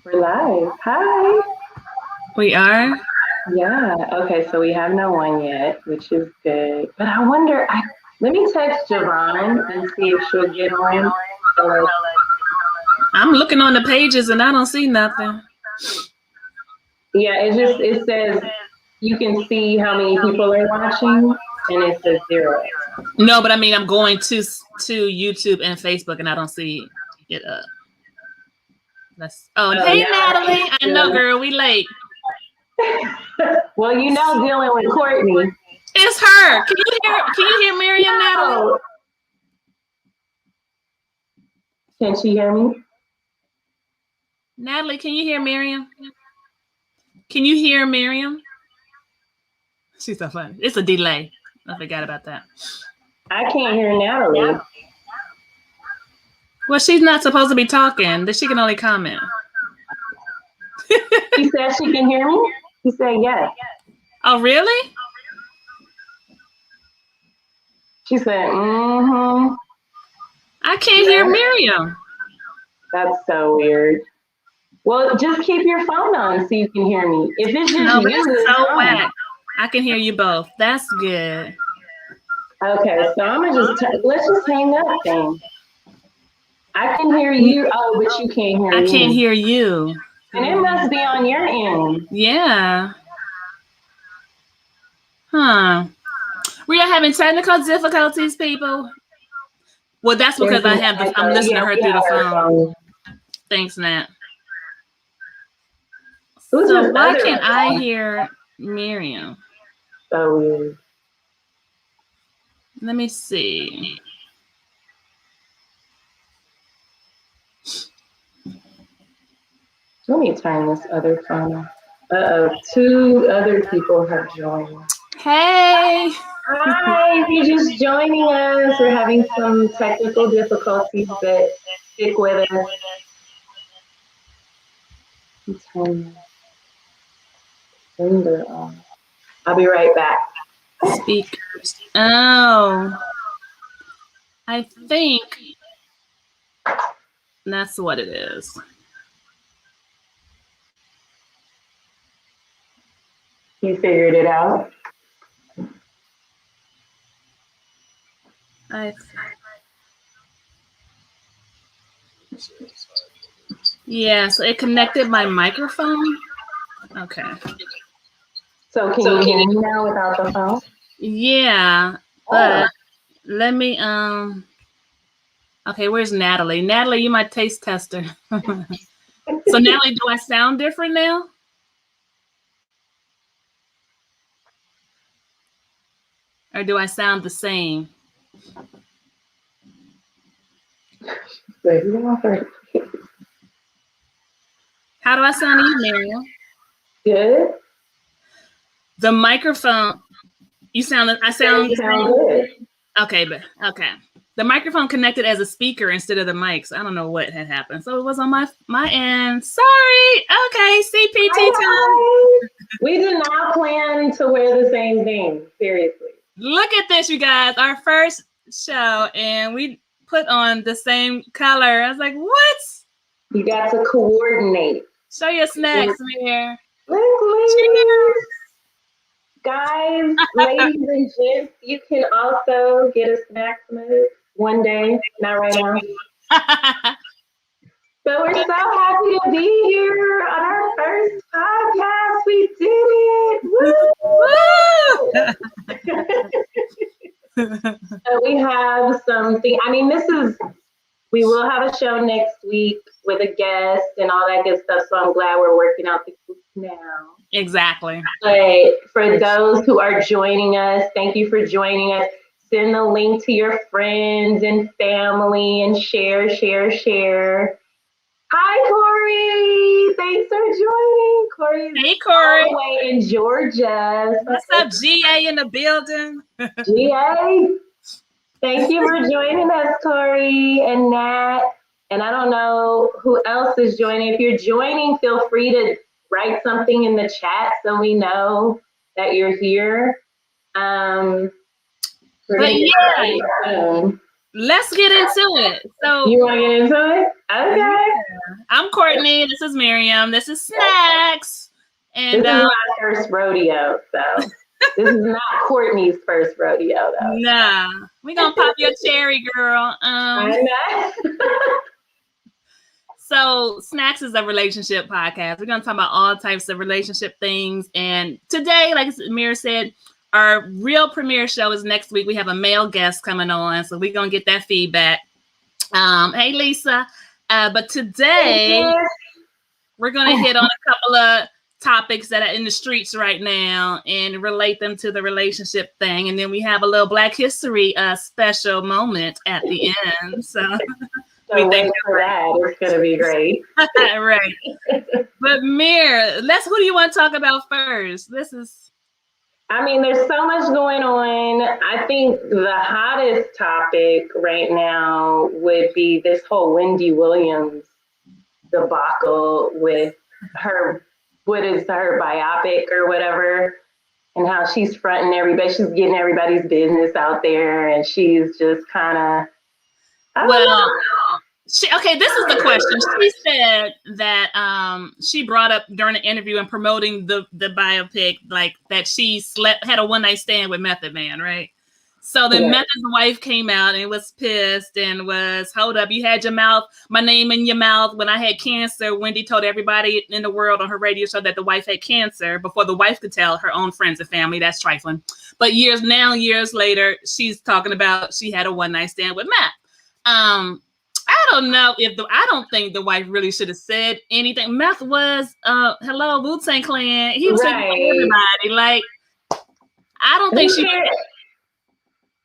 We're live. Hi. We are? Yeah. Okay, so we have no one yet, which is good. But I wonder, let me text Javon and see if she'll get on. I'm looking on the pages and I don't see nothing. Yeah, it says you can see how many people are watching and it says 0. No, but I mean I'm going to YouTube and Facebook and I don't see it up. Hey Natalie. I know, girl, we late. Well, dealing with Courtney. It's her. Can you hear Miriam, Natalie? Can she hear me? Natalie, can you hear Miriam? Can you hear Miriam? She's so funny. It's a delay. I forgot about that. I can't hear Natalie. Well, she's not supposed to be talking. She can only comment. She said she can hear me? She said yes. Oh, really? She said, mm-hmm. I can't hear Miriam. That's so weird. Well, just keep your phone on so you can hear me. If it's just you, it's so whack. I can hear you both. That's good. Okay, so I'm gonna let's just hang up then. I can hear you. Oh, but you can't hear me. I can't hear you. And it must be on your end. Yeah. Huh. We are having technical difficulties, people. Well, that's because I'm listening to her through the phone. Thanks, Nat. So why can't I hear Miriam? So weird. Let me see. Let me turn this other phone off. Uh-oh, 2 other people have joined. Hey! Hi, if you're just joining us, we're having some technical difficulties, but stick with us. I'll be right back. Speakers. Oh. I think that's what it is. You figured it out? Yeah, so it connected my microphone. Okay. So can you hear me now without the phone? Yeah, but let me okay, where's Natalie? Natalie, you my taste tester. So Natalie, do I sound different now? Or do I sound the same? How do I sound to you, Miriam? Good. The microphone, I sound good. Okay, okay. The microphone connected as a speaker instead of the mics. I don't know what had happened. So it was on my end. Sorry. Okay, CPT time. We did not plan to wear the same thing. Seriously. Look at this, you guys. Our first show, and we put on the same color. I was like, what? You got to coordinate. Show your snacks, Mir. Cheers. Guys, ladies and gents, you can also get a snack mug one day, not right now. So we're so happy to be here on our first podcast. We did it. Woo! So we have something. I mean, we will have a show next week with a guest and all that good stuff. So I'm glad we're working out the kinks now. Exactly. But for those who are joining us, thank you for joining us. Send the link to your friends and family and share. Hi, Corey. Thanks for joining. Hey, Corey. All the way in Georgia. What's up, GA in the building? GA. Thank you for joining us, Corey and Nat. And I don't know who else is joining. If you're joining, feel free to write something in the chat so we know that you're here. But yeah, let's get into it. So you want to get into it? Okay. Yeah. I'm Courtney. This is Miriam. This is Snax. And this is my first rodeo, so this is not Courtney's first rodeo, though. Nah, we gonna pop your cherry, girl. I know. So Snax is a relationship podcast. We're gonna talk about all types of relationship things. And today, like Mir said, our real premiere show is next week. We have a male guest coming on, so we're gonna get that feedback. Hey Lisa. But today we're gonna hit on a couple of topics that are in the streets right now and relate them to the relationship thing. And then we have a little Black History special moment at the end. So we wait for that. It's gonna be great. Right. But Mir, who do you want to talk about first? I mean, there's so much going on. I think the hottest topic right now would be this whole Wendy Williams debacle with her, what is her biopic or whatever, and how she's fronting everybody. She's getting everybody's business out there, and she's just kind of, okay, this is the question. She said that she brought up during the interview and promoting the biopic, like that she had a one-night stand with Method Man, right? So then Method's wife came out and was pissed and was, hold up, you had my name in your mouth when I had cancer. Wendy told everybody in the world on her radio show that the wife had cancer before the wife could tell her own friends and family. That's trifling. But years later, she's talking about she had a one-night stand with Matt. I don't know I don't think the wife really should have said anything. Meth was, hello, Wu-Tang Clan. He was saying everybody. Like, I don't think she.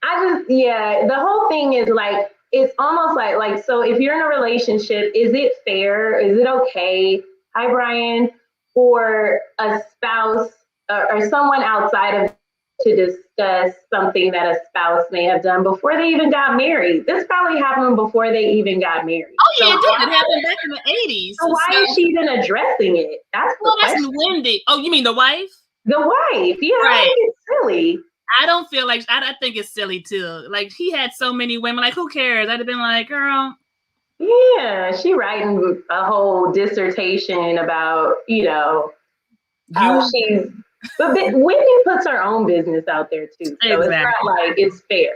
The whole thing is like, it's almost like, so if you're in a relationship, is it fair? Is it okay? Hi, Brian, for a spouse or someone outside of to discuss something that a spouse may have done before they even got married. This probably happened before they even got married. Oh yeah, it did. It happened back in the 80s. So why is she even addressing it? That's Wendy. Oh, you mean the wife? The wife. Yeah, right. I think it's silly. I don't feel like, I think it's silly too. Like, he had so many women, like, who cares? I'd have been like, girl. Yeah, she writing a whole dissertation about, how she's. But Wendy puts her own business out there too. So It's not like it's fair.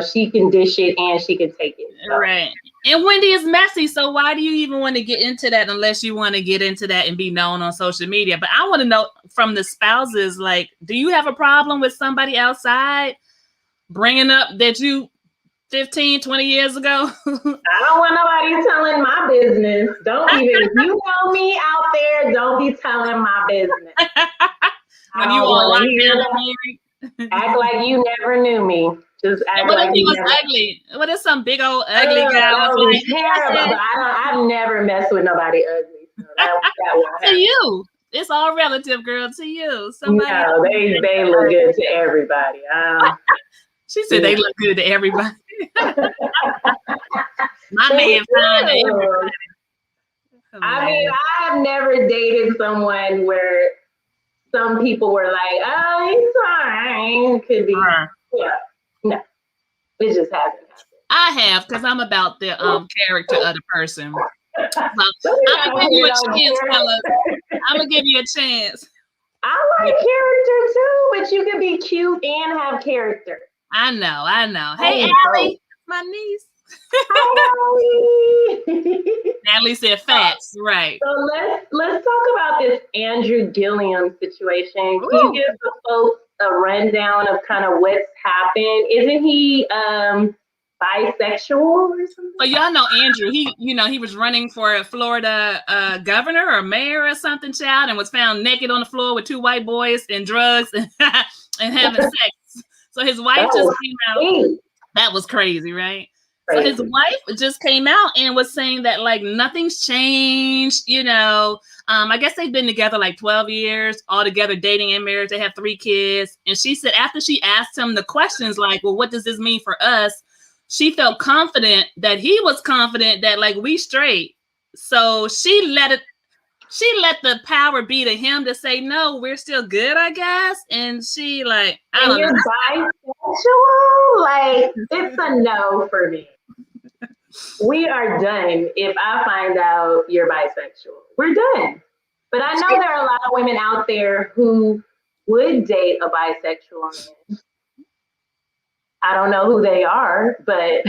She can dish it and she can take it. So. Right. And Wendy is messy. So why do you even want to get into that unless you want to get into that and be known on social media? But I want to know from the spouses, like, do you have a problem with somebody outside bringing up that you 15, 20 years ago? I don't want nobody telling my business. If you know me out there, don't be telling my business. When you all locked down, act like you never knew me. Just act like he was ugly. What if some big old ugly guy was like, terrible? But I've never messed with nobody ugly. So that to you, it's all relative, girl. To you, somebody. No, they look good to everybody. She said they look good to everybody. My man fine to everybody. I mean, I have never dated someone where some people were like, "Oh, he's fine." Could be, yeah. No, it just hasn't happened. I have, because I'm about the character of the person. I'm gonna give you a chance, fellas. I'm gonna give you a chance. I like character too, but you can be cute and have character. I know. Hey, Allie, my niece. Hi, Allie. Natalie said facts, right? So let's talk about this Andrew Gilliam situation. Can you give the folks a rundown of kind of what's happened? Isn't he bisexual or something? Well, y'all know Andrew. He was running for a Florida governor or mayor or something, child, and was found naked on the floor with two white boys and drugs and having sex. So his wife just came out. That was crazy, right? So his wife just came out and was saying that, like, nothing's changed, I guess they've been together like 12 years, all together, dating and married. They have 3 kids. And she said after she asked him the questions like, well, what does this mean for us? She felt confident that he was confident that, like, we straight. So she let the power be to him to say, no, we're still good, I guess. And she, like, I don't know. Bisexual? Like, it's a no for me. We are done if I find out you're bisexual. We're done. But I know there are a lot of women out there who would date a bisexual man. I don't know who they are, but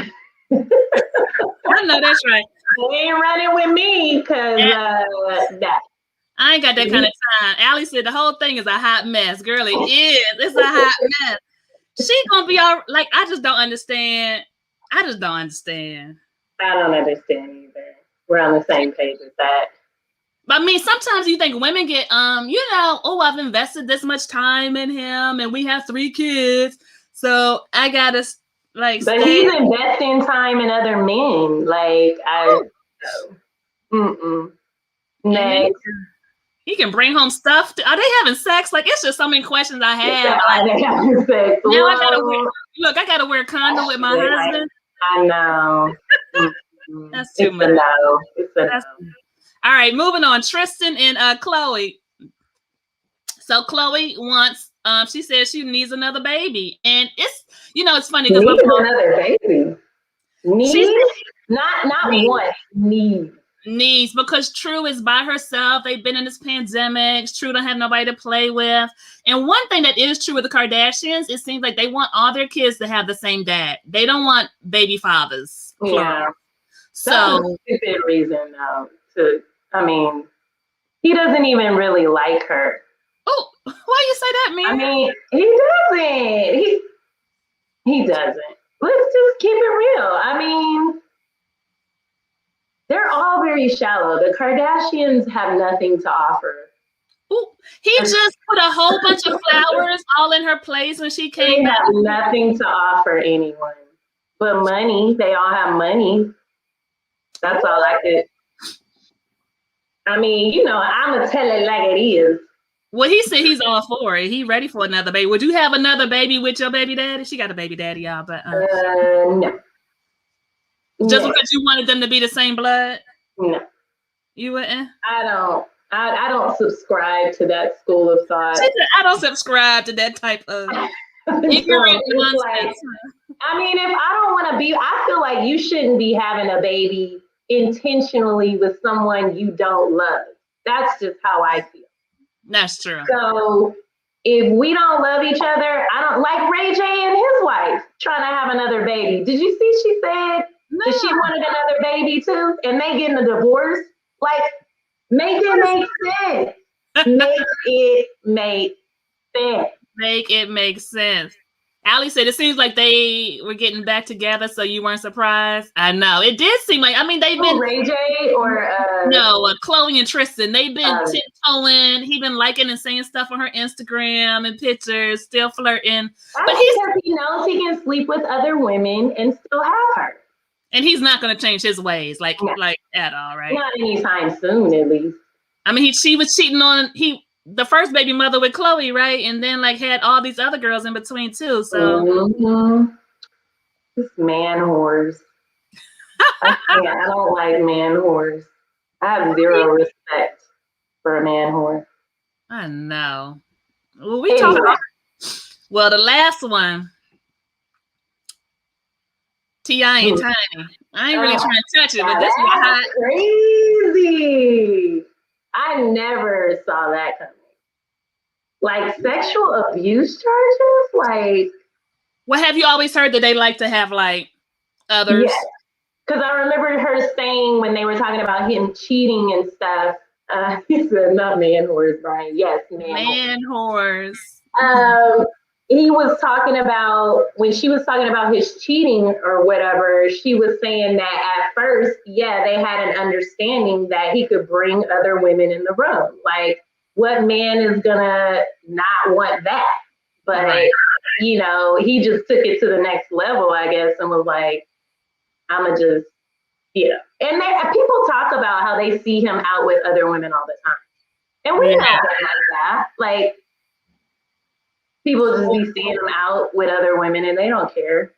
I know that's right. they ain't running with me because that. I ain't got that kind of time. Allie said the whole thing is a hot mess. Girl, it is. It's a hot mess. She gonna be all like, I just don't understand. I just don't understand. I don't understand either. We're on the same page with that. But I mean, sometimes you think women get, oh, I've invested this much time in him and we have 3 kids. So I gotta like But he's investing time in other men. Like Next. He can bring home stuff. Are they having sex? Like, it's just so many questions I have. They having sex. Now I gotta wear a condom with my husband. I know. That's too much. It's a no. All right, moving on. Tristan and Chloe. So Chloe wants, she says she needs another baby. And it's, it's funny because another baby. Not one. Needs, because True is by herself. They've been in this pandemic. True don't have nobody to play with. And one thing that is true with the Kardashians, it seems like they want all their kids to have the same dad. They don't want baby fathers. Yeah. So that's a stupid reason though. He doesn't even really like her. Oh, why you say that, man? I mean, he doesn't. He doesn't. Let's just keep it real. I mean, they're all very shallow. The Kardashians have nothing to offer. Ooh, he just put a whole bunch of flowers all in her place when she came back. They have nothing to offer anyone but money. They all have money. That's all I could. I mean, I'm going to tell it like it is. Well, he said he's all for it. He ready for another baby. Would you have another baby with your baby daddy? She got a baby daddy, y'all, but no. Just because you wanted them to be the same blood? No. You wouldn't? I don't subscribe to that school of thought. She said, I don't subscribe to that type of ignorant nonsense. I mean, if I don't want to be, I feel like you shouldn't be having a baby intentionally with someone you don't love. That's just how I feel. That's true. So if we don't love each other, I don't like Ray J and his wife trying to have another baby. Did you see she said that she wanted another baby too? And they getting a divorce? Like, make it make sense. Make it make sense. Make it make sense. Allie said it seems like they were getting back together, so you weren't surprised. I know. It did seem like, they've been Ray J or no, Chloe and Tristan. They've been tiptoeing. He been liking and saying stuff on her Instagram and pictures, still flirting. But because he knows he can sleep with other women and still have her. And he's not going to change his ways, like at all, right? Not anytime soon, at least. I mean, she was cheating on the first baby mother with Chloe, right? And then had all these other girls in between too. So This man whores. I don't like man whores. I have zero respect for a man whore. I know. Well, we talk about. Well, the last one. T.I. and Tiny. I ain't really trying to touch it, but this is hot. Crazy. I never saw that coming. Like sexual abuse charges? Well, have you always heard that they like to have others? Yes. Because I remember her saying when they were talking about him cheating and stuff, he said, not man whores, Brian. Yes, man whores. He was talking about, when she was talking about his cheating or whatever, she was saying that at first, they had an understanding that he could bring other women in the room. Like, what man is gonna not want that? But, he just took it to the next level, I guess, and was like, I'ma just, And people talk about how they see him out with other women all the time. And we know that. Like, people just be seeing him out with other women and they don't care.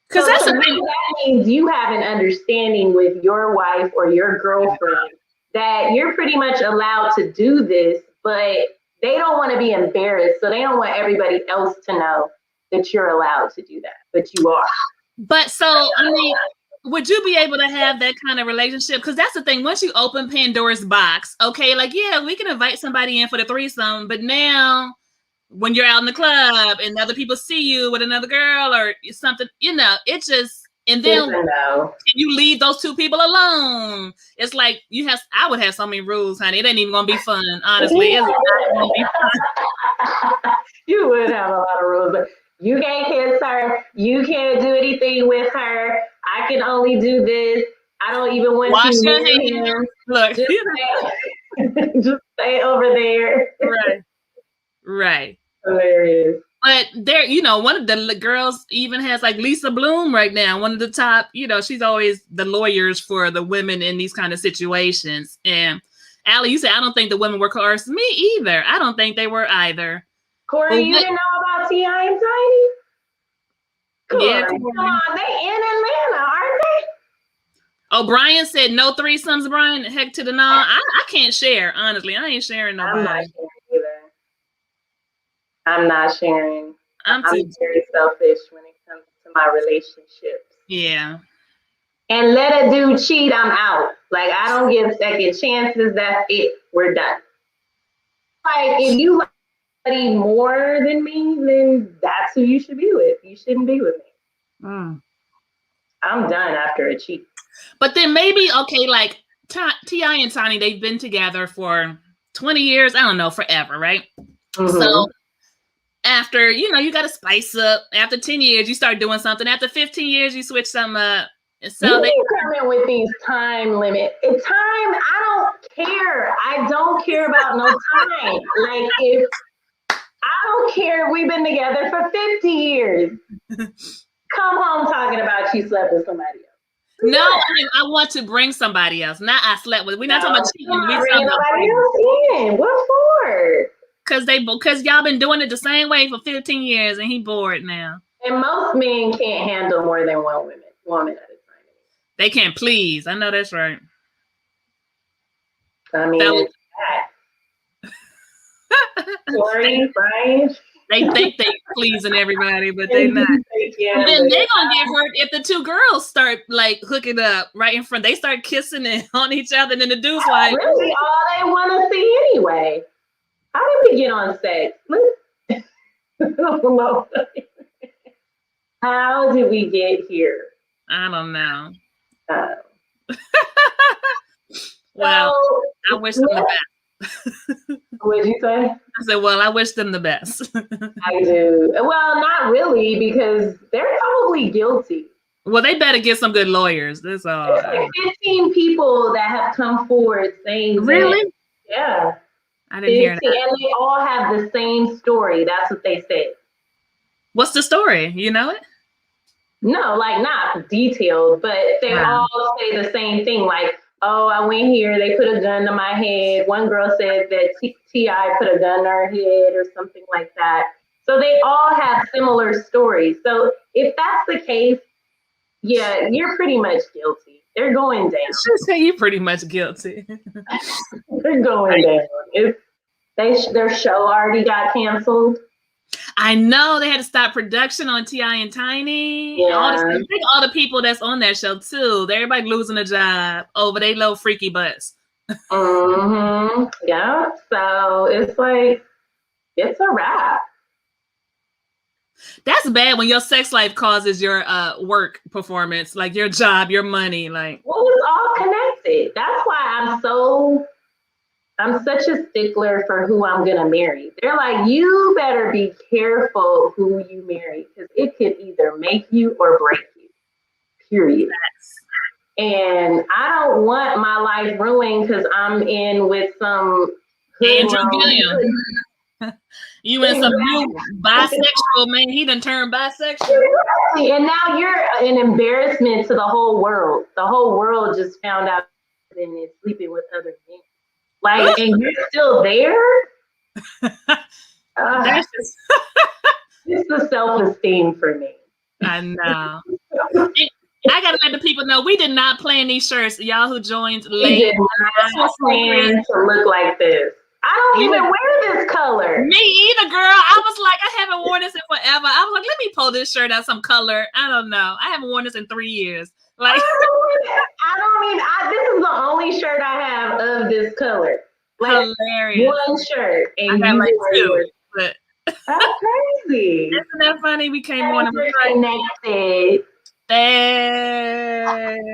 Because that's the thing. That means you have an understanding with your wife or your girlfriend that you're pretty much allowed to do this, but they don't want to be embarrassed. So they don't want everybody else to know that you're allowed to do that, but you are. But so, would you be able to have that kind of relationship? Because that's the thing. Once you open Pandora's box, okay, like, yeah, we can invite somebody in for the threesome, but now when you're out in the club and other people see you with another girl or something, it just, and then you leave those two people alone. It's like I would have so many rules, honey. It ain't even gonna be fun, honestly. It's not gonna be fun. You would have a lot of rules, but you can't kiss her. You can't do anything with her. I can only do this. I don't even want Wash you your near hands. Look, just stay over there. Right. Hilarious. But there, one of the girls even has like Lisa Bloom right now, one of the top, she's always the lawyers for the women in these kind of situations. And Allie, you said, I don't think the women were coerced. Me either. I don't think they were either. Corey, you didn't know about T.I. and Tiny? Yeah. Come on, they in Atlanta, aren't they? Oh, Brian said no threesomes, Brian. Heck to the no. I can't share, honestly. I ain't sharing nobody. I'm not sharing either. I'm not sharing. I'm very selfish when it comes to my relationships. Yeah. And let a dude cheat, I'm out. Like, I don't give second chances. That's it. We're done. Like, if you like somebody more than me, then that's who you should be with. You shouldn't be with me. I'm done after a cheat. But then maybe, okay, like T.I. and Tiny, they've been together for 20 years. I don't know, forever, right? Mm-hmm. So after, you got to spice up. After 10 years, you start doing something. After 15 years, you switch some up. So they come in with these time limit. Time, I don't care. I don't care about no time. Like, if I don't care if we've been together for 50 years. Come home talking about you slept with somebody else. No, I want to bring somebody else. Not I slept with. We're not talking about cheating. We're talking about somebody else in. What for? Because y'all been doing it the same way for 15 years and he bored now. And most men can't handle more than one woman at a time. They can't please. I know that's right. I mean, Corey, Brian. They think they pleasing everybody, but they're not. Yeah, and then they're gonna get hurt if the two girls start like hooking up right in front. They start kissing it on each other, and then the dude's like, really all they want to see anyway. How did we get on sex? I don't know. How did we get here? I don't know. Well, I wish them the best. What did you say? I said, well, I wish them the best. I do. Well, not really, because they're probably guilty. Well, they better get some good lawyers. That's all. There's like 15 people that have come forward saying really? That, yeah. I didn't hear that. And they all have the same story. That's what they said. What's the story? You know it? No, like not detailed, but they all say the same thing. Like, oh, I went here, they put a gun to my head. One girl said that T.I. put a gun to her head or something like that. So they all have similar stories. So if that's the case, yeah, you're pretty much guilty. They're going down. She said you're pretty much guilty. They're going down. Their show already got canceled. I know they had to stop production on T.I. and Tiny. Yeah. All the people that's on that show too. Everybody losing a job over they little freaky butts. Mm-hmm. Yeah. So it's like, it's a wrap. That's bad when your sex life causes your work performance, like your job, your money. Like, well, it's all connected. That's why I'm such a stickler for who I'm gonna marry. They're like, you better be careful who you marry, because it could either make you or break you. Period. And I don't want my life ruined because I'm in with some Andrew Gilliam. You and some new bisexual man. He done turned bisexual. And now you're an embarrassment to the whole world. The whole world just found out and is sleeping with other men. Like, and you're still there? It's the self-esteem for me. I know. I gotta let the people know we did not plan these shirts. Y'all who joined late. We did not plan to look like this. I don't even wear this color. Me either, girl. I was like, I haven't worn this in forever. I was like, let me pull this shirt out some color. I don't know. I haven't worn this in 3 years. Like, this is the only shirt I have of this color. Like hilarious. one shirt, and I have you like wore two, yours. but That's crazy. isn't that funny? We came on and We're connected.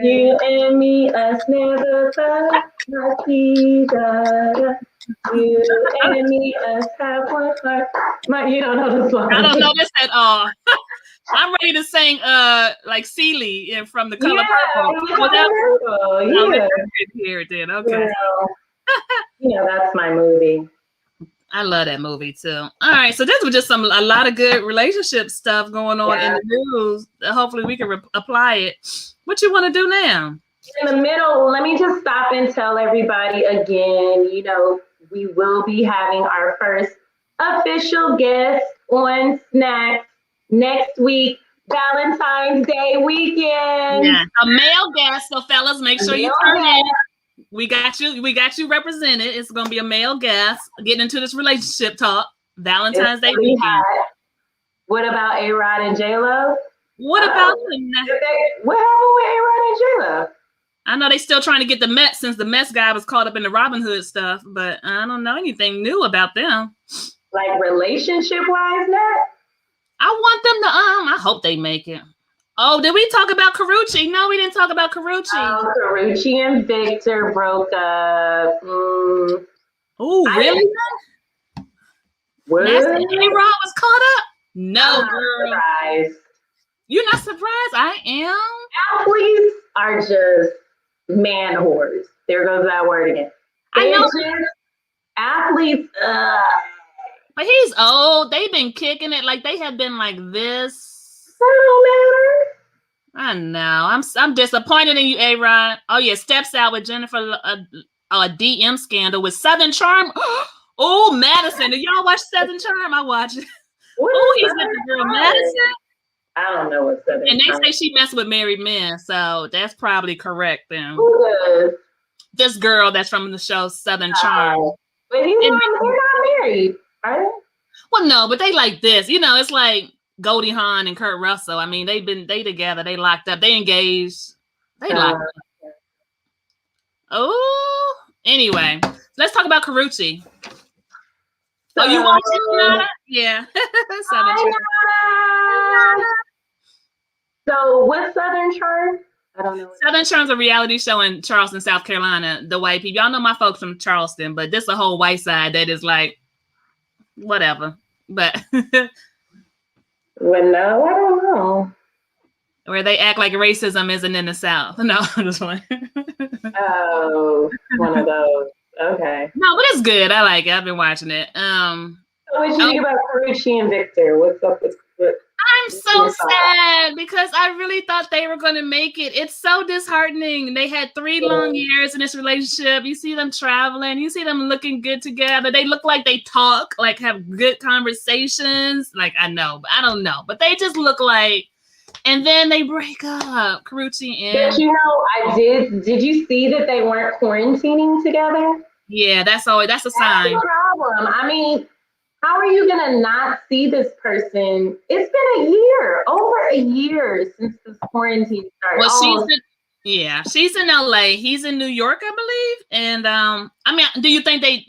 You and me, us never thought. You and me, us have one heart. You don't know the song. I don't know this at all. I'm ready to sing like Celie from The Color Purple. Yeah. Here it did. Okay. Well, that's my movie. I love that movie too. All right, so this was just a lot of good relationship stuff going on in the news. Hopefully, we can apply it. What you want to do now? In the middle, let me just stop and tell everybody again. We will be having our first official guest on Snax next week, Valentine's Day weekend. Yeah, a male guest. So, fellas, make sure you turn in. We got you represented. It's gonna be a male guest getting into this relationship talk. Valentine's Day weekend. What about ARod and J-Lo? What about them? What happened with ARod and J-Lo? I know they still trying to get the Mets since the Mets guy was caught up in the Robin Hood stuff, but I don't know anything new about them. Like relationship wise, Nat? I want them to I hope they make it. Oh, did we talk about Karrueche? No, we didn't talk about Karrueche. Oh, Karrueche and Victor broke up. Oh, really? What? ARod was caught up? No, girl. Surprised. You're not surprised? I am. Athletes are just man whores. There goes that word again. I know. Athletes, but he's old. They've been kicking it like they have been like this. I know. I'm disappointed in you, ARod. Oh yeah, steps out with Jennifer. A DM scandal with Southern Charm. Oh, Madison. Did y'all watch Southern Charm? I watch it. Oh, he's with the girl Madison. I don't know what Southern. And they say she messed with married men, so that's probably correct then. Who does? This girl that's from the show Southern Charm. But they're not married, are they? Well, no, but they like this. It's like Goldie Hawn and Kurt Russell. I mean, they together. They locked up. They engaged. They locked up. Oh, anyway, let's talk about Karrueche. Oh, you watching Nana? Yeah. Southern Charm. So, what's Southern Charm? I don't know. Southern Charm's a reality show in Charleston, South Carolina. The white people. Y'all know my folks from Charleston, but this is a whole white side that is like, whatever. But well, no, I don't know. Where they act like racism isn't in the South. No, just one. Oh, one of those. Okay. No, but it's good. I like it. I've been watching it. So what do you think about Karrueche and Victor? What's up with I'm so sad because I really thought they were going to make it. It's so disheartening. They had 3 long years in this relationship. You see them traveling. You see them looking good together. They look like they talk, like have good conversations. Like I know, but I don't know. But they just look like, and then they break up. Karrueche and. But I did. Did you see that they weren't quarantining together? Yeah, that's a sign. That's the problem. I mean, how are you gonna not see this person? It's been over a year since this quarantine started. Well, she's in LA. He's in New York, I believe. And I mean, do you think they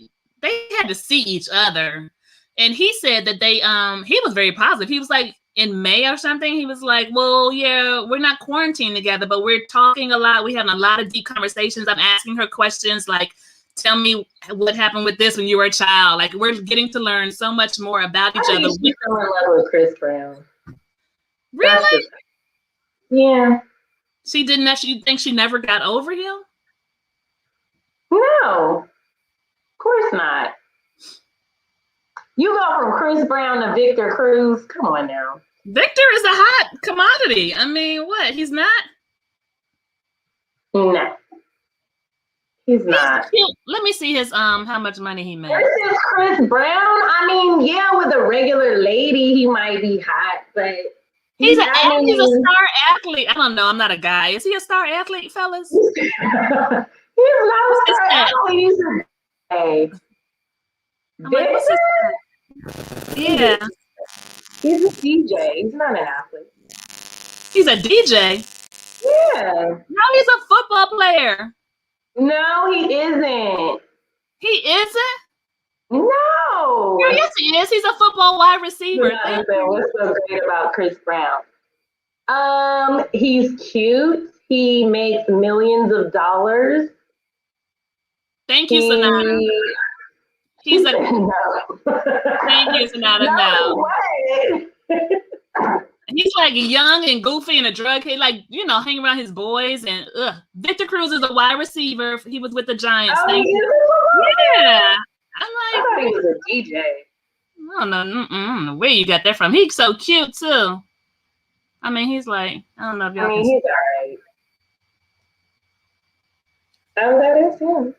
had to see each other? And he said that he was very positive. He was like in May or something. He was like, well, yeah, we're not quarantined together, but we're talking a lot. We having a lot of deep conversations. I'm asking her questions like, tell me what happened with this when you were a child. Like we're getting to learn so much more about each other. She's still in love with Chris Brown. Really? Yeah. She didn't actually. You think she never got over him? No, of course not. You go from Chris Brown to Victor Cruz. Come on now. Victor is a hot commodity. I mean, what? He's not? No. He's not. Let me see his how much money he made. Versus Chris Brown. I mean, yeah, with a regular lady, he might be hot, but he's a star athlete. I don't know. I'm not a guy. Is he a star athlete, fellas? He's not a star athlete. He's a yeah. He's a DJ. He's not an athlete. He's a DJ. Yeah. No, he's a football player. No, he isn't. He isn't? No. Girl, yes, he is. He's a football wide receiver. Thank you. What's so great about Chris Brown? He's cute. He makes millions of dollars. Thank you, Sonata. He's a no. Thank you, Sonata. No. He's like young and goofy and a drug kid, like, you know, hanging around his boys. And Victor Cruz is a wide receiver. He was with the Giants. Thank you. Yeah. I'm like, I thought he was a DJ. I don't know where you got that from. He's so cute too. I mean, he's like, I don't know if y'all can he's all right. Oh, that is him.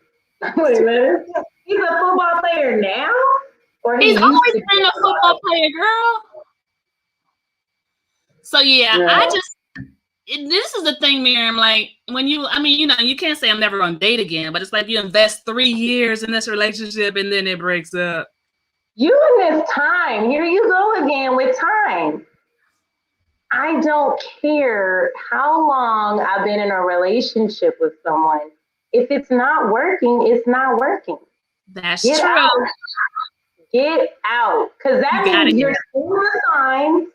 Wait a minute. He's a football player now? Or he's always been a football player, girl. So yeah, this is the thing, Miriam, like when you can't say I'm never gonna date again, but it's like you invest 3 years in this relationship and then it breaks up. You and this time, here you go again with time. I don't care how long I've been in a relationship with someone. If it's not working, it's not working. That's Get true. Out. Get out. Because that means you're seeing the signs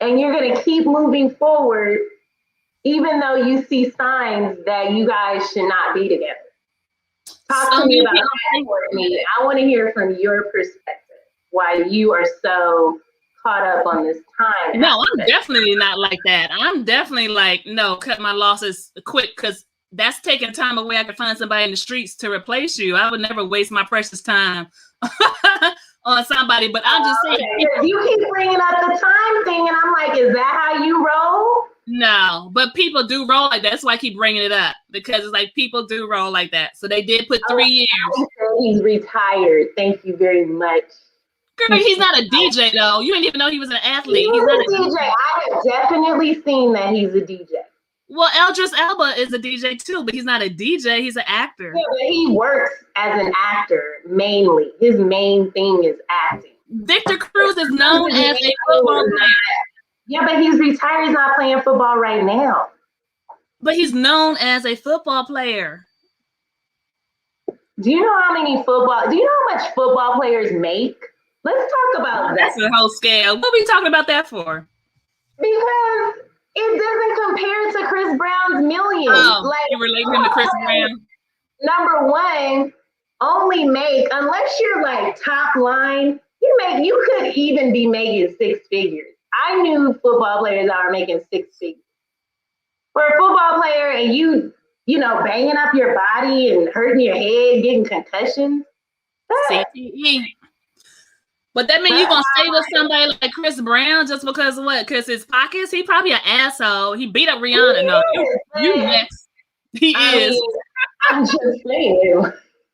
and you're going to keep moving forward, even though you see signs that you guys should not be together. Talk to me about that, Courtney. I want to hear from your perspective why you are so caught up on this time. No, I'm definitely not like that. I'm definitely like, no, cut my losses quick, because that's taking time away. I could find somebody in the streets to replace you. I would never waste my precious time on somebody, but I'm just saying. You keep bringing up the time thing, and I'm like, is that how you roll? No, but people do roll like that. That's why I keep bringing it up, because it's like people do roll like that. So they did put 3 years. He's retired. Thank you very much. Girl, he's not a DJ though. You didn't even know he was an athlete. He's not a DJ. I have definitely seen that he's a DJ. Well, Eldris Elba is a DJ too, but he's not a DJ. He's an actor. Yeah, but he works as an actor mainly. His main thing is acting. Victor Cruz is known as a football player. Yeah, but he's retired. He's not playing football right now. But he's known as a football player. Do you know how much football players make? Let's talk about that. That's the whole scale. What are we talking about that for? Because it doesn't compare to Chris Brown's millions. Like, you relate him to Chris Brown? Number one, only make, unless you're like top line, you could even be making 6 figures. I knew football players that are making 6 figures. For a football player and you banging up your body and hurting your head, getting concussions. CTE. But that means you're going to stay with somebody like Chris Brown just because of what? Because his pockets? He probably an asshole. He beat up Rihanna. No, you next. He is. I'm just saying.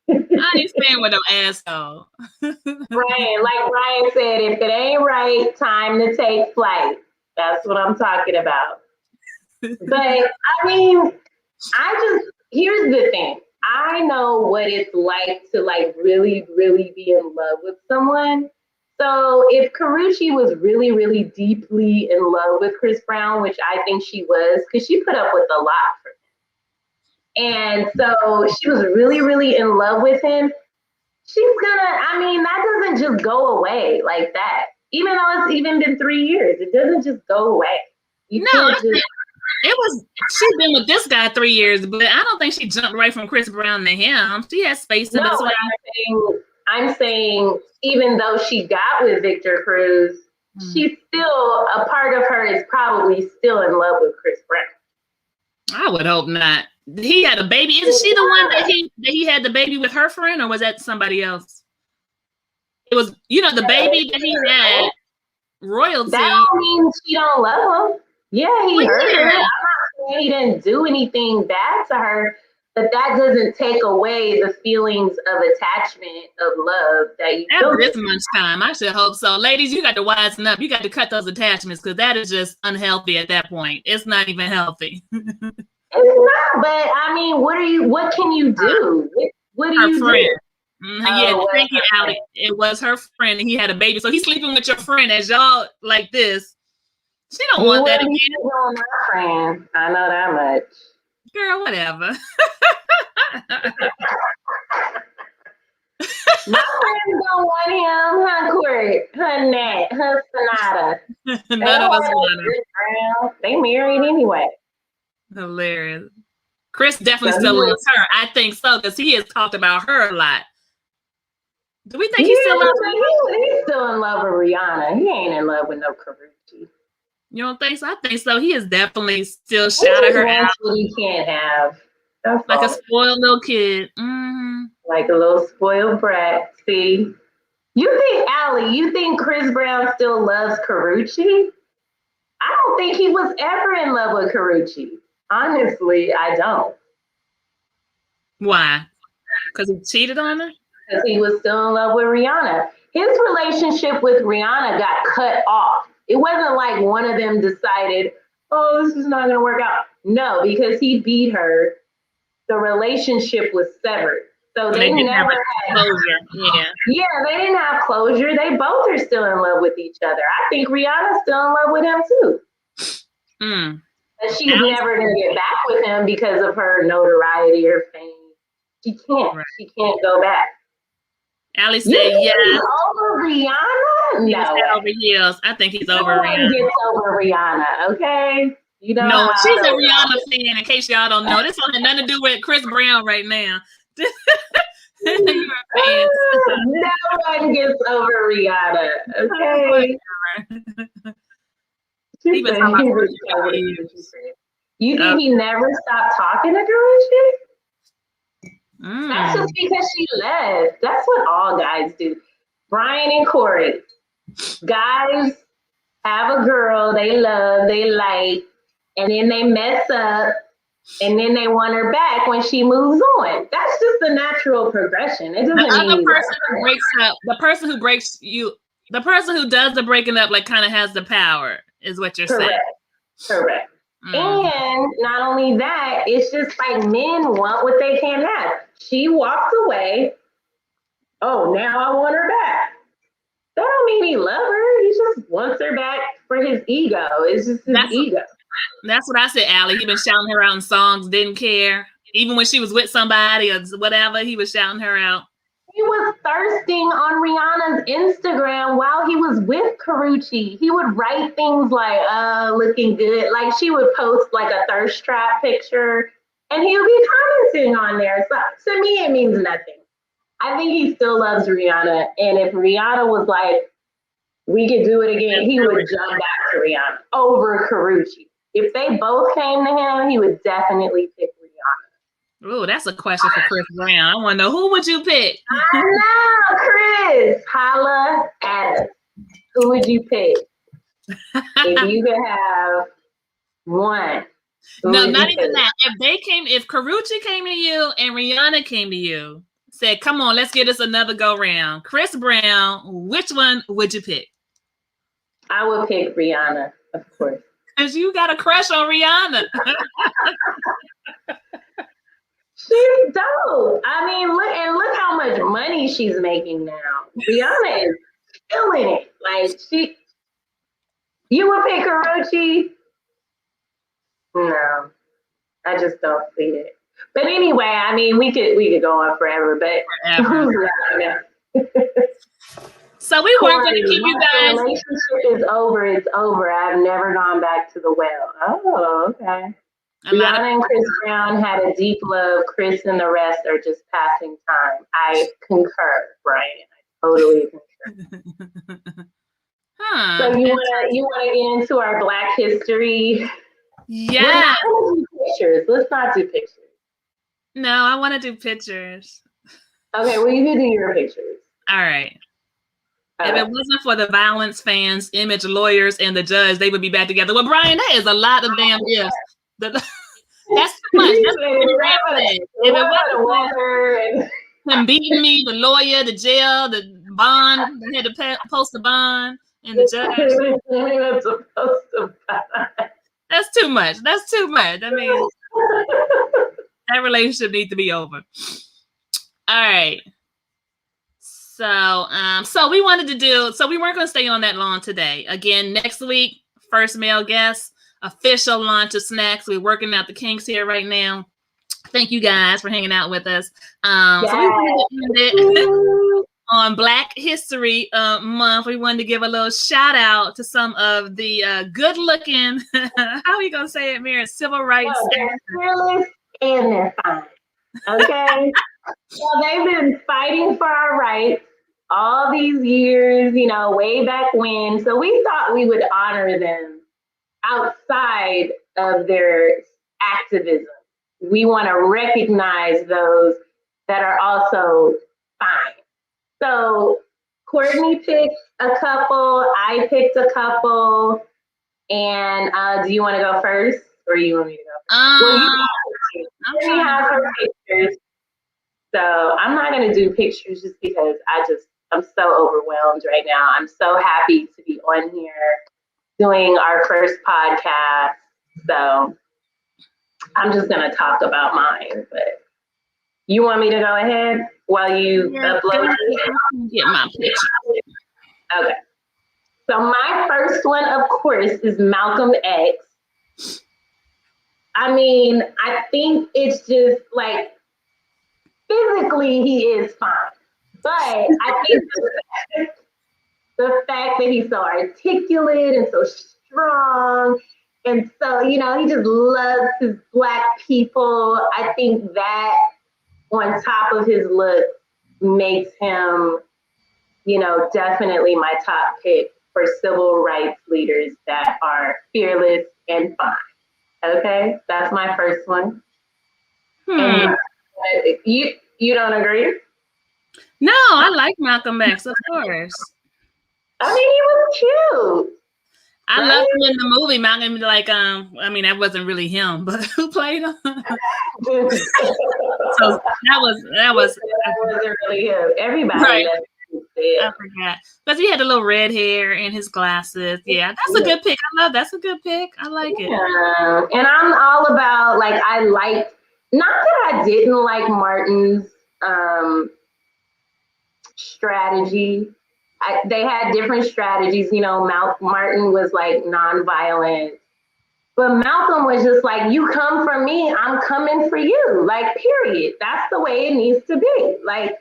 I ain't staying with no asshole. Brian, like Brian said, if it ain't right, time to take flight. That's what I'm talking about. But I mean, here's the thing. I know what it's like to like really, really be in love with someone. So if Karrueche was really, really deeply in love with Chris Brown, which I think she was, because she put up with a lot for him. And so she was really, really in love with him. That doesn't just go away like that. Even though it's even been 3 years, it doesn't just go away. She's been with this guy 3 years, but I don't think she jumped right from Chris Brown to him. She has space in this way. I'm saying even though she got with Victor Cruz, she's still, a part of her is probably still in love with Chris Brown. I would hope not. He had a baby. Isn't she the one that he had the baby with her friend, or was that somebody else? It was, the baby that he had, royalty. That don't mean she don't love him. Yeah, he hurt her. I'm not saying he didn't do anything bad to her, but that doesn't take away the feelings of attachment, of love that you feel. After this much time, I should hope so. Ladies, you got to wisen up. You got to cut those attachments, because that is just unhealthy at that point. It's not even healthy. It's not, but I mean, what can you do? What do you do? Thank you, Allie. It was her friend, and he had a baby. So he's sleeping with your friend as y'all like this. She don't want that again. On my friend. I know that much. Girl, whatever. My friends don't want him, huh, Court, huh, Nat, huh, Sonata. None of us want him. They married anyway. Hilarious. Chris definitely still loves her. I think so, because he has talked about her a lot. Do we think he still loves her? He's still in love with Rihanna. He ain't in love with no Karrueche. You don't think so? I think so. He is definitely still shouting her out. What he can't have. That's like all. A spoiled little kid. Mm-hmm. Like a little spoiled brat. See? You think Chris Brown still loves Karrueche? I don't think he was ever in love with Karrueche. Honestly, I don't. Why? Because he cheated on her? Because he was still in love with Rihanna. His relationship with Rihanna got cut off. It wasn't like one of them decided, oh, this is not going to work out. No, because he beat her. The relationship was severed. So they never had closure. Yeah, they didn't have closure. They both are still in love with each other. I think Rihanna's still in love with him too. Mm. And she's never going to get back with him because of her notoriety or fame. She can't. Right. She can't go back. Allie said, "Yeah." Over Rihanna? No. Over heels. I think he's over Rihanna. Gets over Rihanna, okay? You know. No, she's a Rihanna fan. In case y'all don't know, this one had nothing to do with Chris Brown right now. No one gets over Rihanna, okay? You think he never stopped talking to Karrueche? That's just because she left. That's what all guys do. Brian and Corey. Guys have a girl they love, they like, and then they mess up, and then they want her back when she moves on. That's just the natural progression. It doesn't mean the other person who breaks up, the person who does the breaking up, like, kind of has the power, is what you're saying. Correct. And not only that, it's just like men want what they can't have. She walks away. Oh, now I want her back. That don't mean he loves her. He just wants her back for his ego. It's just his ego. That's what I said, Allie. He been shouting her out in songs, didn't care. Even when she was with somebody or whatever, he was shouting her out. He was thirsting on Rihanna's Instagram while he was with Karrueche. He would write things like, looking good. Like, she would post like a thirst trap picture and he would be commenting on there. So to me, it means nothing. I think he still loves Rihanna. And if Rihanna was like, we could do it again, he would jump back to Rihanna over Karrueche. If they both came to him, he would definitely pick Rihanna. Oh, that's a question for Chris Brown. I want to know, who would you pick? I know, Chris. Holla at us. Who would you pick? If you could have one. No, not even that. If Karrueche came to you and Rihanna came to you, said, come on, let's get us another go round. Chris Brown, which one would you pick? I would pick Rihanna, of course. Because you got a crush on Rihanna. She's dope. I mean, look how much money she's making now. Rihanna is killing it. Like, you would pick Karrueche? No, I just don't see it. But anyway, I mean, we could go on forever, but so we weren't going to keep you guys. The relationship is over. It's over. I've never gone back to the well. Oh, okay. Rihanna and Chris Brown had a deep love. Chris and the rest are just passing time. I concur, Brian. I totally concur. So you want to get into our Black history? Yeah. Let's not do pictures. No, I want to do pictures. Okay, well, you can do your pictures. All right. If it wasn't for the violence fans, image lawyers, and the judge, they would be back together. Well, Brian, that is a lot of damn ifs. That's too much. That's if it wasn't for him beating me, the lawyer, the jail, the bond, they had to post the bond, and the judge. That's too much. That's too much. I mean, that relationship needs to be over. All right. So we wanted to we weren't going to stay on that long today. Again, next week, first male guest. Official launch of Snax. We're working out the kinks here right now. Thank you guys for hanging out with us. So we wanted to end it on Black History Month. We wanted to give a little shout out to some of the good-looking, how are you gonna say it, Miriam? Civil rights. They're fearless and they're fine. Okay. So they've been fighting for our rights all these years, you know, way back when. So we thought we would honor them outside of their activism. We want to recognize those that are also fine. So Courtney picked a couple, I picked a couple, and do you want to go first, or you want me to go first? Well, Courtney has her pictures, so I'm not going to do pictures just because I'm so overwhelmed right now. I'm so happy to be on here doing our first podcast, so I'm just going to talk about mine, but you want me to go ahead while you upload it? Get my picture. Okay. So my first one, of course, is Malcolm X. I mean, I think it's just like, physically he is fine. But I think the fact that he's so articulate and so strong, and so, you know, he just loves his Black people. I think that on top of his look makes him, you know, definitely my top pick for civil rights leaders that are fearless and fine. Okay, that's my first one. And you don't agree? No, I like Malcolm X, of course. I mean, he was cute. I loved him in the movie. Malcolm, like, I mean, that wasn't really him, but who played him? So that wasn't really him. Everybody. Right. I forgot, because he had the little red hair and his glasses. Yeah, that's a good pick. That's a good pick. I like it. Yeah. And I'm all about, like, I like, not that I didn't like Martin's strategy. They had different strategies. You know, Martin was like nonviolent, but Malcolm was just like, you come for me, I'm coming for you. Like, period. That's the way it needs to be. Like,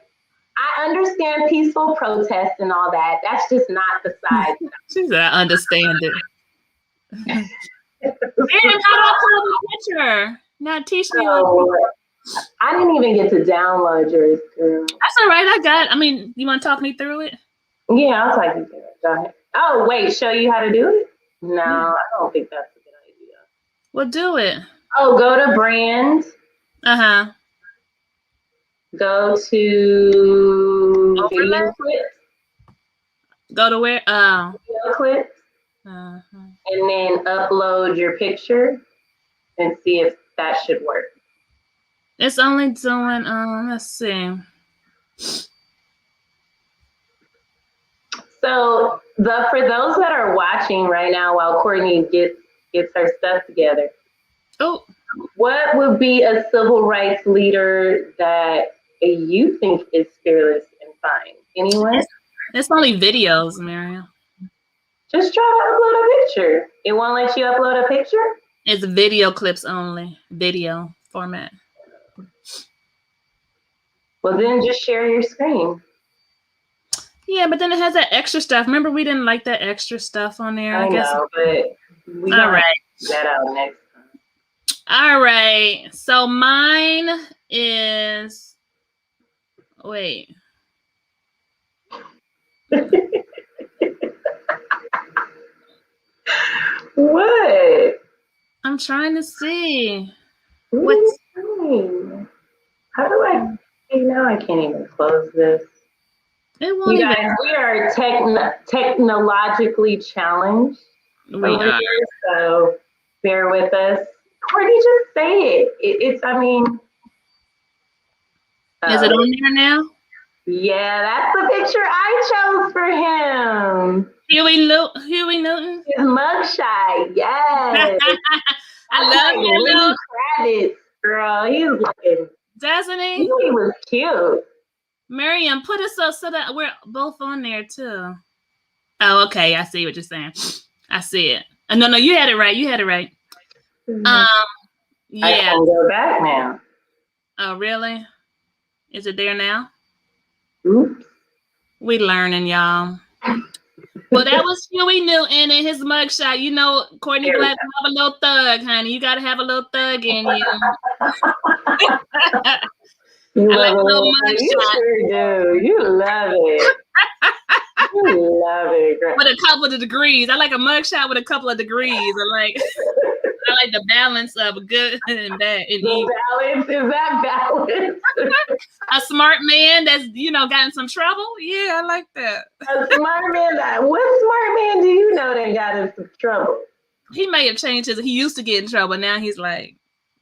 I understand peaceful protest and all that. That's just not the side. She said, I understand it. Man, how do I pull the picture? Now teach me. I didn't even get to download yours, girl. That's all right. I mean, you want to talk me through it? Yeah, I'll talk you through it. Go ahead. Oh, wait, show you how to do it? No, I don't think that's a good idea. Well, do it. Oh, go to brand. Uh-huh. Go to video clips. Go to where? Video clips. Uh-huh. And then upload your picture and see if that should work. It's only doing, let's see. So for those that are watching right now while Courtney gets her stuff together, what would be a civil rights leader that you think is fearless and fine? Anyone? It's only videos, Miriam. Just try to upload a picture. It won't let you upload a picture? It's video clips only, video format. Well, then just share your screen. Yeah, but then it has that extra stuff. Remember, we didn't like that extra stuff on there. I guess. Know, but we gotta figure that out next time. All right. So mine is. Wait. What? I'm trying to see. What's how do I? Now I can't even close this. It won't guys, we are technologically challenged. We are. Here, so bear with us. Courtney, just say it. It's. I mean. Is it on there now? Yeah, that's the picture I chose for him. Huey Newton. His mugshot, yes. I love you, Lenny Kravitz, girl. He's looking. Doesn't he? He was cute. Miriam, put us up so that we're both on there too. Oh, okay. I see what you're saying. I see it. No, you had it right. You had it right. I Yeah. can go back now. Oh, really? Is it there now? Oops. We learning, y'all. Well, that was Huey Newton and his mugshot. You know, Courtney Black have a little thug, honey. You gotta have a little thug in you. You I like a love little it. You mugshot. sure do. You love it. You love it, girl. With a couple of degrees. I like a mugshot with a couple of degrees. I like the balance of good and bad. And The balance, is that balance? a smart man that's, got in some trouble. Yeah, I like that. A smart man. What smart man do you know that got in some trouble? He may have changed he used to get in trouble. Now he's like,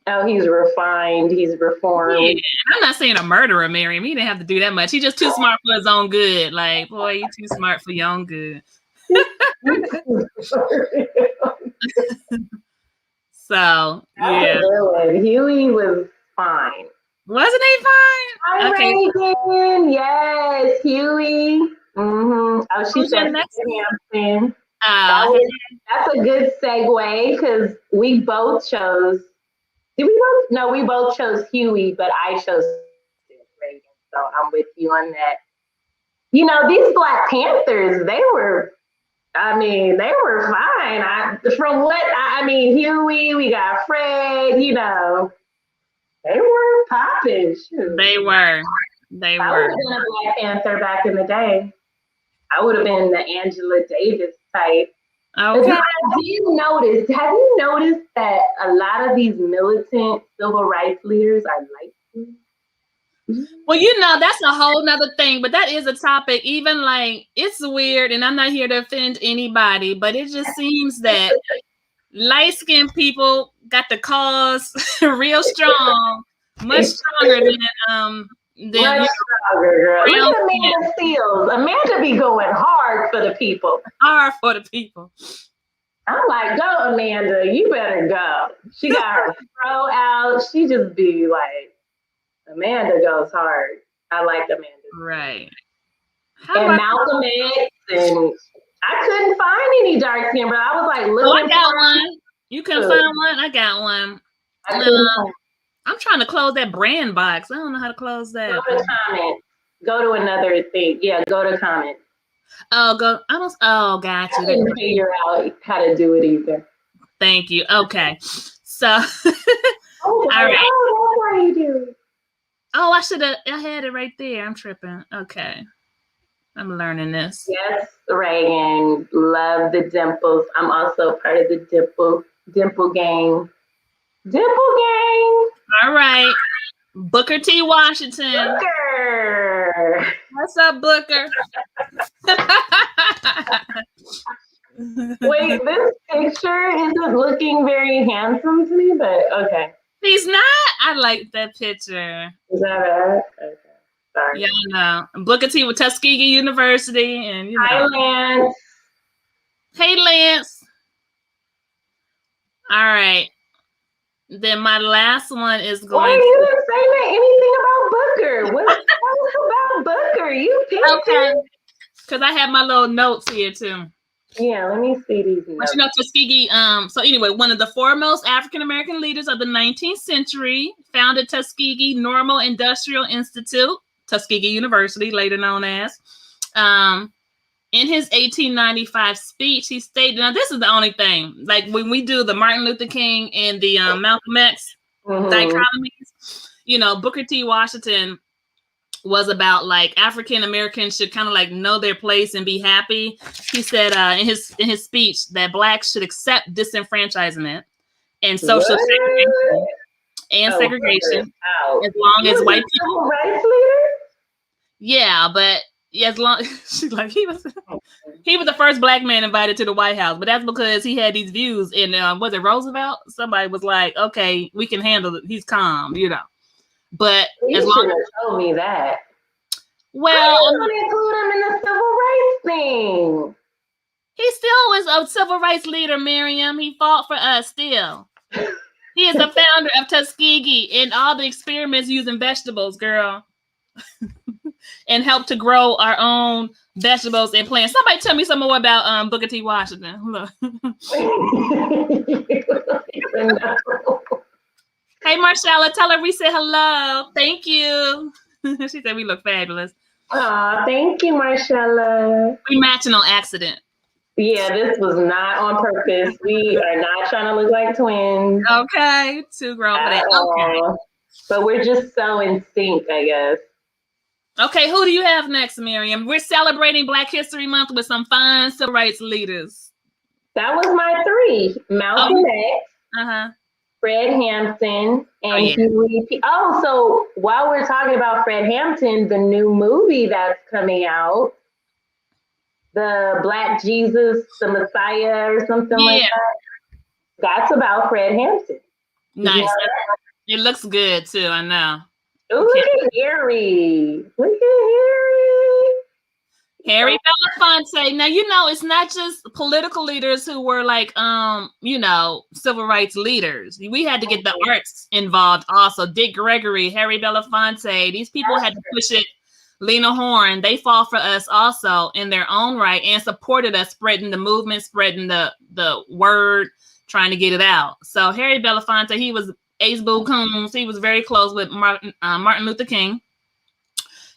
oh, he's refined. He's reformed. Yeah. I'm not saying a murderer, Miriam. He didn't have to do that much. He's just too smart for his own good. Like, boy, you too smart for your own good. So, yeah. Huey was fine. Wasn't he fine? Okay. Reagan. Yes, Huey. Mm-hmm. Oh, she said Hampton. That's a good segue because we both chose. Did we both? No, we both chose Huey, but I chose Reagan. So I'm with you on that. These Black Panthers, they were fine. Huey, we got Fred, they were popping. They were. I would have been a Black Panther back in the day. I would have been the Angela Davis type. Okay. Have you noticed that a lot of these militant civil rights leaders are light skinned? Well, that's a whole nother thing, but that is a topic. Even it's weird, and I'm not here to offend anybody, but it just seems that light-skinned people got the cause real strong, much stronger than much stronger, girl. Look at Amanda Seals. Amanda be going hard for the people. Hard for the people. I'm like, go, Amanda. You better go. She got her throw out. She just be like, Amanda goes hard. I like Amanda. Right. And Malcolm X, and I couldn't find any dark skin, but I was like, looking. I got one. You can find one. I got one. I'm trying to close that brand box. I don't know how to close that. Go to comment. Go to another thing. Yeah, go to comment. Oh, go. Got you. I didn't figure out how to do it either. Thank you. Okay. So, all right. What are you doing? Oh, I had it right there. I'm tripping. Okay. I'm learning this. Yes, Reagan. Love the dimples. I'm also part of the dimple gang. Dimple gang. All right. Booker T. Washington. Booker. What's up, Booker? Wait, this picture isn't looking very handsome to me, but okay. He's not. I like that picture. Is that right? Okay. Sorry. Yeah, I know. Booker T with Tuskegee University, and Hi, Lance. Hey, Lance. All right. Then my last one is going. Why you didn't say anything about Booker? What about Booker? You picked okay. Because I have my little notes here too. Yeah, let me see these notes. But Tuskegee. So anyway, one of the foremost African American leaders of the 19th century, founded Tuskegee Normal Industrial Institute, Tuskegee University, later known as. In his 1895 speech, he stated, now this is the only thing, like when we do the Martin Luther King and the Malcolm X dichotomies, Booker T. Washington was about like African Americans should kind of like know their place and be happy. He said in his speech that Blacks should accept disenfranchisement and social segregation as long as white people. Rights leader? Yeah, but as long she's like he was the first Black man invited to the White House, but that's because he had these views. And was it Roosevelt? Somebody was like, "Okay, we can handle it. He's calm, But you as long as told me that. Well, I want to include him in the civil rights thing. He still was a civil rights leader, Miriam. He fought for us still. He is the founder of Tuskegee and all the experiments using vegetables, girl. and help to grow our own vegetables and plants. Somebody tell me some more about Booker T. Washington. Look. Hey, Marcella, tell her we said hello. Thank you. She said we look fabulous. Oh, thank you, Marcella. We matching on accident. Yeah, this was not on purpose. We are not trying to look like twins. Okay, too grown for that. Okay. But we're just so in sync, I guess. Okay, who do you have next, Miriam? We're celebrating Black History Month with some fine civil rights leaders. That was my 3. Malcolm X, Fred Hampton, and Huey P. Oh, so while we're talking about Fred Hampton, the new movie that's coming out, the Black Jesus, the Messiah, or something like that, that's about Fred Hampton. Nice. It looks good, too, I know. Ooh, look at Harry. Look at Harry. Harry Belafonte. Now, you know, it's not just political leaders who were like, you know, civil rights leaders. We had to get the arts involved also. Dick Gregory, Harry Belafonte. These people had to push it. Lena Horne, they fought for us also in their own right and supported us, spreading the movement, spreading the word, trying to get it out. So Harry Belafonte, he was Ace Boo Coons. He was very close with Martin Luther King.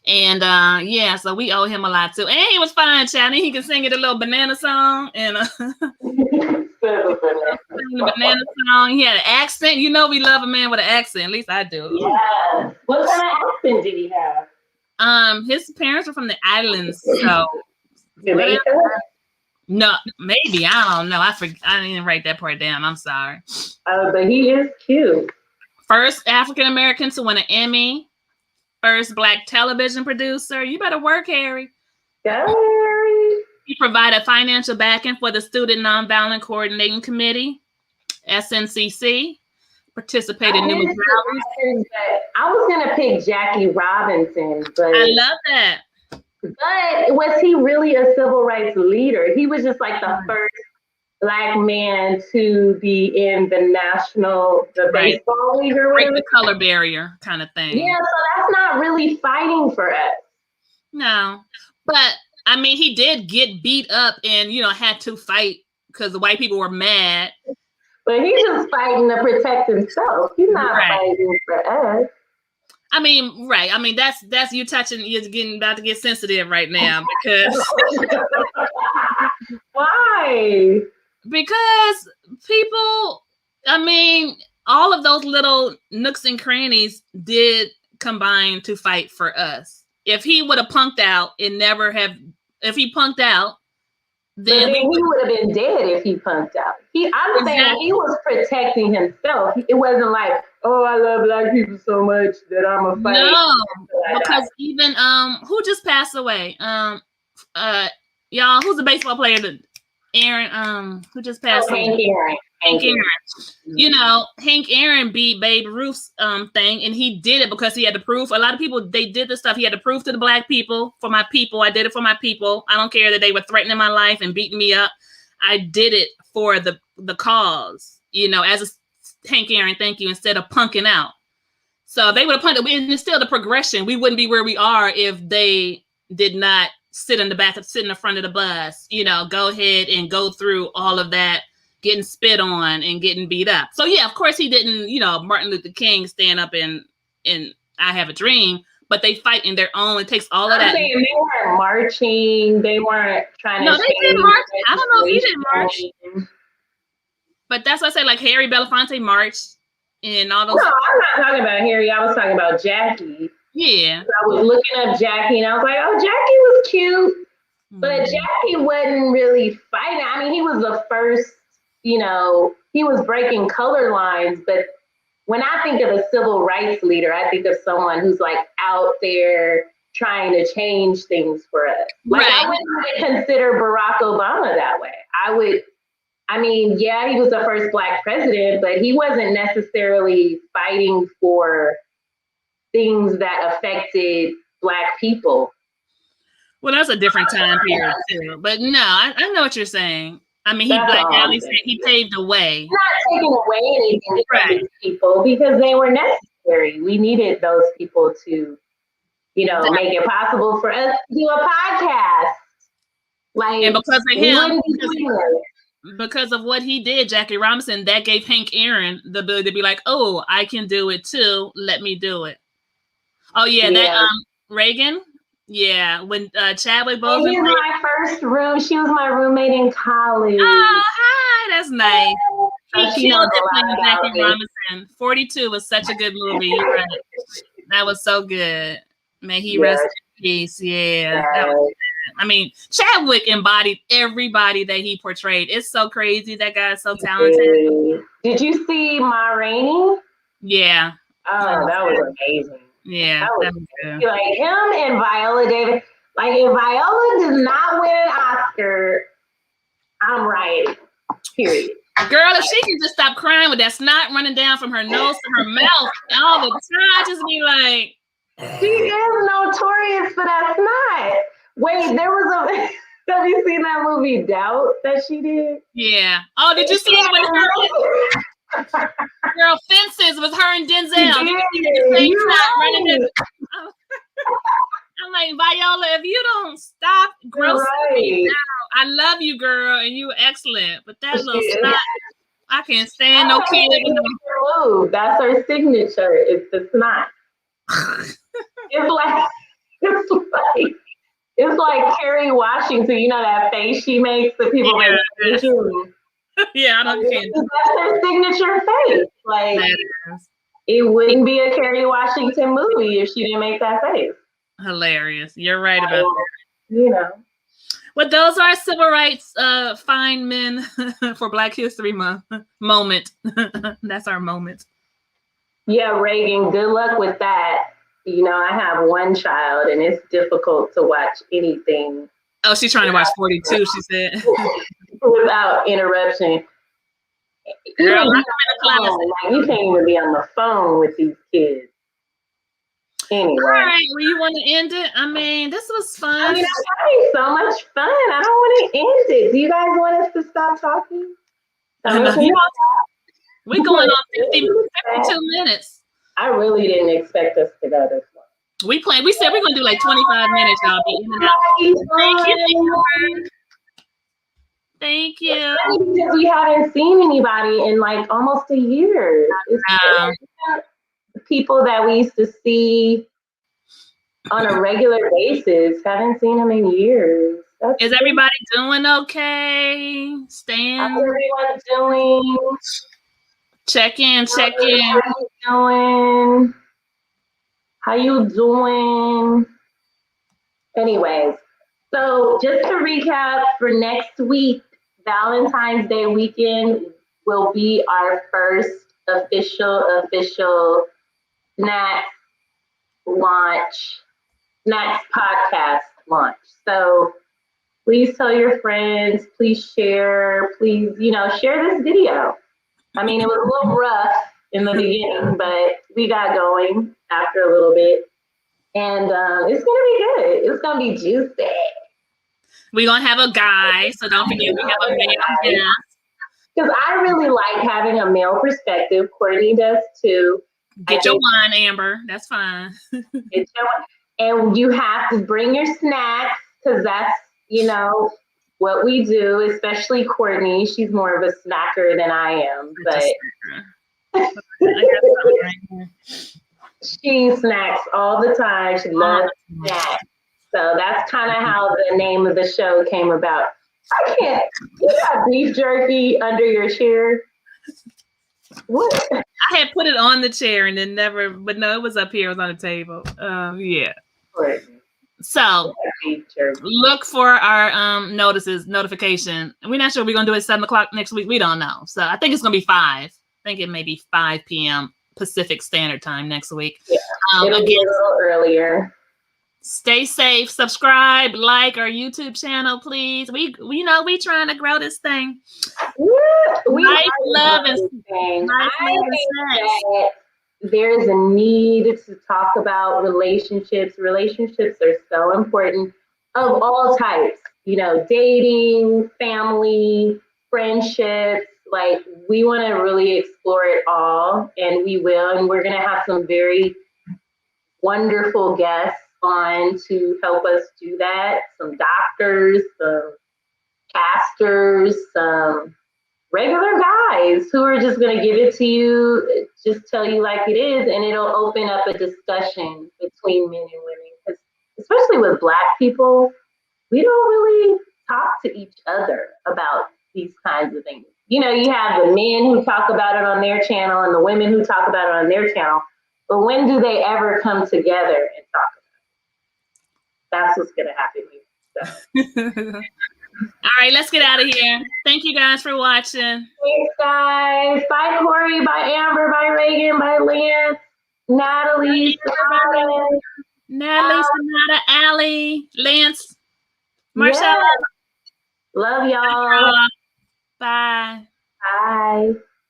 And yeah, so we owe him a lot too. And he was fine, child. He could sing it a little banana song and banana song. He had an accent. You know, we love a man with an accent. At least I do. Yeah. What kind of accent did he have? His parents were from the islands, so Jamaica? No, maybe, I don't know. I didn't write that part down. I'm sorry. But he is cute. First African American to win an Emmy. First Black television producer. You better work, Harry. Go, Harry. He provided financial backing for the Student Nonviolent Coordinating Committee, SNCC. Participated in numerous rallies. I was gonna pick Jackie Robinson, but I love that. But was he really a civil rights leader? He was just like the first Black man to be in the baseball league or whatever. Break the color barrier kind of thing. Yeah, so that's not really fighting for us. No, but I mean, he did get beat up and, you know, had to fight because the white people were mad. But he's just fighting to protect himself. He's not fighting for us. I mean, right. I mean, that's you're about to get sensitive right now because why? Because people, I mean, all of those little nooks and crannies did combine to fight for us. If he would have punked out if he punked out, then he would have been dead if he punked out. I'm saying he was protecting himself. It wasn't like, oh, I love Black people so much that I'm a fight. No, because even who just passed away? Y'all, who's a baseball player? Aaron, who just passed away? Hank Aaron. You know, Hank Aaron beat Babe Ruth's thing, and he did it because he had to prove. A lot of people, they did this stuff. He had to prove to the Black people, for my people. I did it for my people. I don't care that they were threatening my life and beating me up. I did it for the cause. You know, as a Hank Aaron, thank you. Instead of punking out. So if they would have punked, it's still the progression. We wouldn't be where we are if they did not sit in the front of the bus. You know, go ahead and go through all of that. Getting spit on and getting beat up. So yeah, of course he didn't, you know, Martin Luther King stand up and I Have a Dream, but they fight in their own. It takes all of that. They weren't marching. They weren't trying to. No, they didn't march. I don't know if he didn't march. But that's what I say, like Harry Belafonte marched and all those. No, I'm not talking about Harry. I was talking about Jackie. Yeah. So I was looking up Jackie and I was like, oh, Jackie was cute. But Jackie wasn't really fighting. I mean, he was the first. You know, he was breaking color lines, but when I think of a civil rights leader, I think of someone who's like out there trying to change things for us. Like I wouldn't consider Barack Obama that way. Yeah, he was the first Black president, but he wasn't necessarily fighting for things that affected Black people. Well, that's a different time period too. But no, I know what you're saying. I mean, he paved the way. Not taking away anything from these people because they were necessary. We needed those people to, make it possible for us to do a podcast. Like, and because of we him, wouldn't be doing it. because of what he did, Jackie Robinson, that gave Hank Aaron the ability to be like, oh, I can do it too. Let me do it. Oh yeah, that Reagan. Yeah, when Chadwick Boseman. She was my first room. She was my roommate in college. Oh, hi, that's nice. He killed it playing Jackie Robinson. 42 was such a good movie. You're right. That was so good. May he rest in peace. Yeah. That was good. I mean, Chadwick embodied everybody that he portrayed. It's so crazy. That guy is so talented. Did you see Ma Rainey? Yeah. Oh, that was amazing. Yeah. That was good. Like him and Viola Davis. Like, if Viola does not win an Oscar, I'm rioting. Period. Girl, if she can just stop crying with that snot running down from her nose to her mouth all the time, just be like. She is notorious for that snot. Wait, there was a. Have you seen that movie Doubt that she did? Yeah. Oh, did you see it with her? Girl, Fences with her and Denzel. I'm like, Viola, if you don't stop grossing me out, I love you, girl, and you were excellent. But that little snot, I can't stand no kid. That's her signature. It's the snot. It's like Kerry Washington. You know that face she makes that people make. Yeah, I don't care. That's her signature face. Like, it wouldn't be a Kerry Washington movie if she didn't make that face. Hilarious. You're right about that. Well, those are civil rights fine men for Black History Month moment. That's our moment. Yeah, Reagan, good luck with that. I have one child and it's difficult to watch anything. Oh, she's trying to watch 42, she said. Without interruption. Girl, you can't even be on the phone with these kids. Anyway. All right, well, you want to end it? I mean, this was fun. I'm having so much fun. I don't want to end it. Do you guys want us to stop talking? We're going on 52 minutes. I really didn't expect us to go this long. We said we're going to do like 25 minutes. Y'all be in and out. Thank you. Thank you. Because we haven't seen anybody in like almost a year. People that we used to see on a regular basis, haven't seen them in years. Is everybody doing okay? How's everyone doing? Check in. How you doing? Anyways, so just to recap, for next week, Valentine's Day weekend will be our first official Snax podcast launch. So please tell your friends, please share, share this video. I mean, it was a little rough in the beginning, but we got going after a little bit. And it's going to be good. It's going to be juicy. We're going to have a guy, so don't forget we have a male guest. Because I really like having a male perspective. Courtney does too. Get your wine, Amber. That's fine. And you have to bring your snacks, because that's, what we do, especially Courtney. She's more of a snacker than I am, but she snacks all the time. She loves snacks. So that's kind of how the name of the show came about. You got beef jerky under your chair? What? I had put it on the chair and then but no, it was up here. It was on the table. Yeah. Right. So look for our notification. We're not sure we're going to do it at 7:00 next week. We don't know. So I think it's going to be 5. I think it may be 5 p.m. Pacific Standard Time next week. Yeah, it'll be a little earlier. Stay safe. Subscribe, like our YouTube channel, please. We trying to grow this thing. Life, love, and sex. There's a need to talk about relationships. Relationships are so important, of all types. Dating, family, friendships. Like, we want to really explore it all, and we will. And we're going to have some very wonderful guests on to help us do that. Some doctors, some pastors, some regular guys who are just going to give it to you, just tell you like it is, and it'll open up a discussion between men and women. Because especially with Black people, we don't really talk to each other about these kinds of things. You know, you have the men who talk about it on their channel and the women who talk about it on their channel, but when do they ever come together and talk about it? That's what's going to happen here. So. All right, let's get out of here. Thank you guys for watching. Thanks, guys. Bye, Corey. Bye, Amber. Bye, Reagan. Bye, Lance. Natalie. Natalie, Sonata, Allie, Lance, Marcella. Yes. Love y'all. Bye. Bye.